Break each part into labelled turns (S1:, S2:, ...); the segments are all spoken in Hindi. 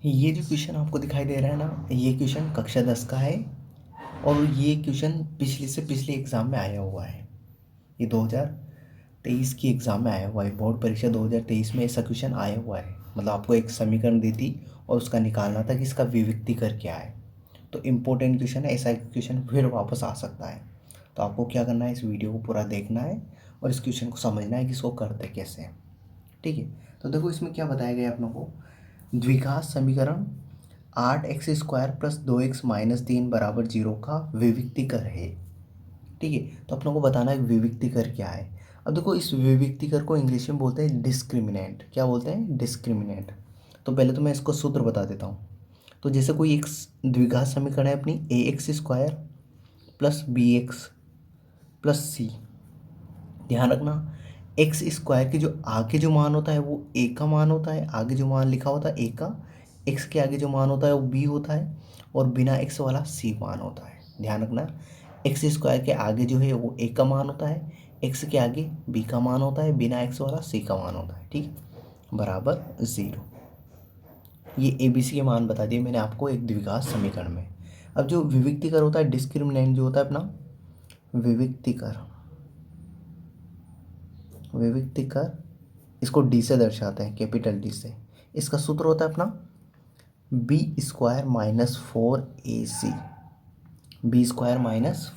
S1: ये जो क्वेश्चन आपको दिखाई दे रहा है ना, ये क्वेश्चन कक्षा 10 का है और ये क्वेश्चन पिछले से पिछले एग्ज़ाम में आया हुआ है। ये 2023 की एग्ज़ाम में आया हुआ है। बोर्ड परीक्षा 2023 में ऐसा क्वेश्चन आया हुआ है। मतलब आपको एक समीकरण देती और उसका निकालना था कि इसका विविक्तीकर क्या है। तो इम्पोर्टेंट क्वेश्चन है, ऐसा क्वेश्चन फिर वापस आ सकता है। तो आपको क्या करना है, इस वीडियो को पूरा देखना है और इस क्वेश्चन को समझना है कि इसको करते कैसे हैं। ठीक है, तो देखो इसमें क्या बताया गया है अपनों को। द्विघात समीकरण 8x² प्लस 2x-3 बराबर 0 का विविक्तीकर है। ठीक है, तो अपनों को बताना है विविक्तीकर क्या है। अब देखो इस विविक्तीकर को इंग्लिश में बोलते हैं डिस्क्रिमिनेंट। क्या बोलते हैं? डिस्क्रिमिनेंट। तो पहले तो मैं इसको सूत्र बता देता हूँ। तो जैसे कोई एक द्विघात समीकरण है अपनी ax² plus bx plus c। ध्यान रखना, x² के जो आगे जो मान होता है वो a का मान होता है। आगे जो मान लिखा होता है a का, x के आगे जो मान होता है वो b होता है और बिना x वाला c मान होता है। ध्यान रखना, x² के आगे जो है वो a का मान होता है, x के आगे b का मान होता है, बिना x वाला c का मान होता है। ठीक है, बराबर 0। ये ABC के मान बता दिए मैंने आपको एक द्विघात समीकरण में। अब जो विविक्तीकर होता है, डिस्क्रिमिनेंट जो होता है अपना, विविक्तीकर विविक्तीकर इसको डी से दर्शाते हैं, कैपिटल डी से। इसका सूत्र होता है अपना b² - 4ac। b² -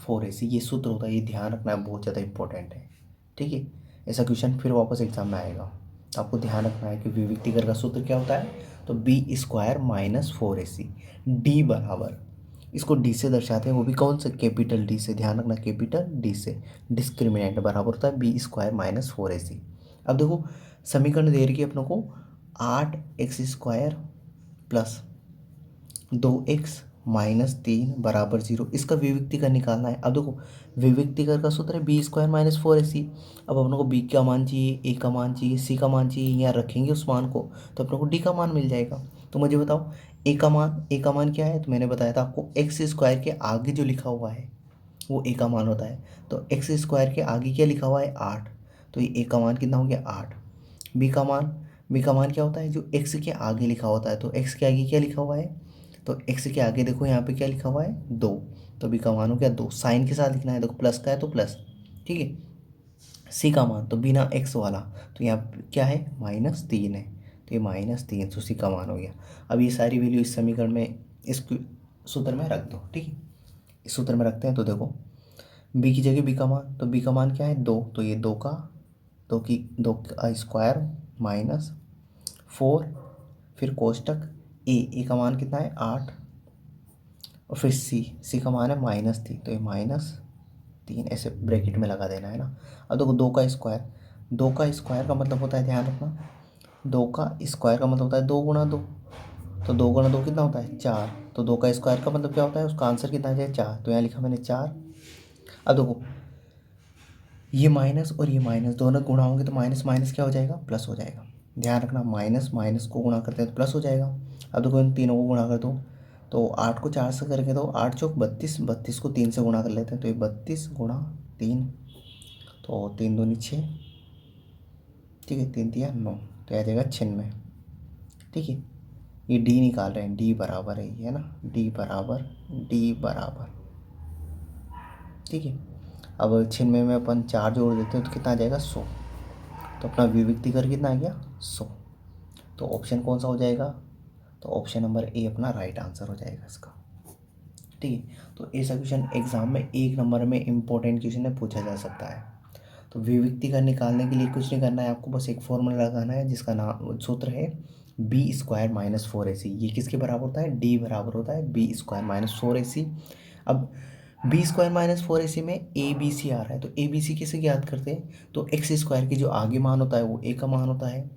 S1: 4ac ये सूत्र होता है। ये ध्यान रखना है, बहुत ज़्यादा इंपॉर्टेंट है। ठीक है, ऐसा क्वेश्चन फिर वापस एग्जाम में आएगा। तो आपको ध्यान रखना है कि विविक्तीकर का सूत्र क्या होता है। तो b² - 4ac। डी बराबर, इसको डी से दर्शाते हैं, वो भी कौन से? कैपिटल डी से। ध्यान रखना, कैपिटल डी से। डिस्क्रिमिनेंट बराबर होता है b² - 4ac। अब देखो समीकरण दे रही है अपनों को 8x² प्लस 2x-3 बराबर 0। इसका विविक्तीकर निकालना है। अब देखो विविक्तीकर का सूत्र है b² - 4ac। अब अपनों को b का मान चाहिए, a का मान चाहिए, c का मान चाहिए। यहाँ रखेंगे उस मान को तो अपनों को d का मान मिल जाएगा। तो मुझे बताओ a का मान क्या है। तो मैंने बताया था आपको x² के आगे जो लिखा हुआ है वो a का मान होता है। तो x² के आगे क्या लिखा हुआ है? 8। तो ये a का मान कितना हो गया? 8। b का मान क्या होता है? जो x के आगे लिखा होता है। तो x के आगे क्या लिखा हुआ है? तो x के आगे देखो यहाँ पे क्या लिखा हुआ है? 2। तो b का मान हो गया 2। साइन के साथ लिखना है, देखो प्लस का है तो प्लस। ठीक है, c का मान तो बिना x वाला, तो यहाँ पे क्या है? -3 है। तो ये -3, तो c का मान हो गया। अब ये सारी वैल्यू इस समीकरण में, इस सूत्र में रख दो। ठीक है, इस सूत्र में रखते हैं। तो देखो b की जगह b का मान, तो b का मान क्या है? 2। तो ये 2 का स्क्वायर -4, फिर कोष्टक a का मान कितना है? 8, और फिर c का मान है -3। तो ये -3 ऐसे ब्रैकेट में लगा देना है ना। अब देखो 2 का स्क्वायर का मतलब होता है, ध्यान रखना, 2 का स्क्वायर का मतलब होता है 2 गुणा 2। तो 2 गुणा 2 कितना होता है? 4। तो 2 का स्क्वायर का मतलब क्या होता है? उसका आंसर कितना आ जाए? 4। तो यहाँ लिखा मैंने 4। अब देखो ये माइनस और ये माइनस दोनों गुणा होंगे तो माइनस माइनस क्या हो जाएगा? प्लस हो जाएगा। ध्यान रखना, माइनस माइनस को गुणा करते हैं तो प्लस हो जाएगा। अब देखो इन तीनों को गुणा कर दो, तो 8 को 4 से करके दो, 8 चौक 32, 32 को 3 से गुणा कर लेते हैं। तो ये 32 गुणा 3, तो 3 दूनी 6। ठीक है, 3 तिया 9, तो आ जाएगा 96। ठीक है, ये डी निकाल रहे हैं, डी बराबर है ये, है ना, डी बराबर। ठीक है, अब 96 में अपन 4 जोड़ देते हैं तो कितना आ जाएगा? 100। तो अपना विविक्तीकर कितना आ गया? 100। तो ऑप्शन कौन सा हो जाएगा? तो ऑप्शन नंबर ए अपना राइट आंसर हो जाएगा इसका। ठीक है, तो ऐसा क्वेश्चन एग्जाम में 1 नंबर में इंपॉर्टेंट क्वेश्चन है, पूछा जा सकता है। तो विविक्तीकर निकालने के लिए कुछ नहीं करना है, आपको बस एक फॉर्मूला लगाना है जिसका नाम सूत्र है b² - 4ac। ये किसके बराबर होता है? d बराबर होता है b² - 4ac। अब b² - 4ac में ए बी सी आ रहा है, तो ए बी सी कैसे याद करते हैं? तो x² के जो आगे मान होता है वो a का मान होता है।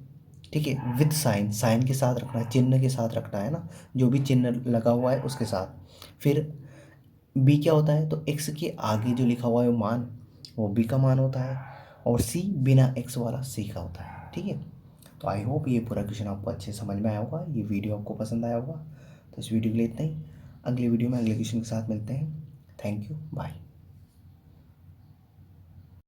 S1: ठीक है, विथ साइन, साइन के साथ रखना है, चिन्ह के साथ रखना है ना, जो भी चिन्ह लगा हुआ है उसके साथ। फिर b क्या होता है? तो x के आगे जो लिखा हुआ है वो मान, वो b का मान होता है, और c बिना x वाला c का होता है। ठीक है, तो आई होप ये पूरा क्वेश्चन आपको अच्छे से समझ में आया होगा, ये वीडियो आपको पसंद आया होगा। तो इस वीडियो के लिए इतना ही। अगले वीडियो में अगले क्वेश्चन के साथ मिलते हैं। Thank you, bye.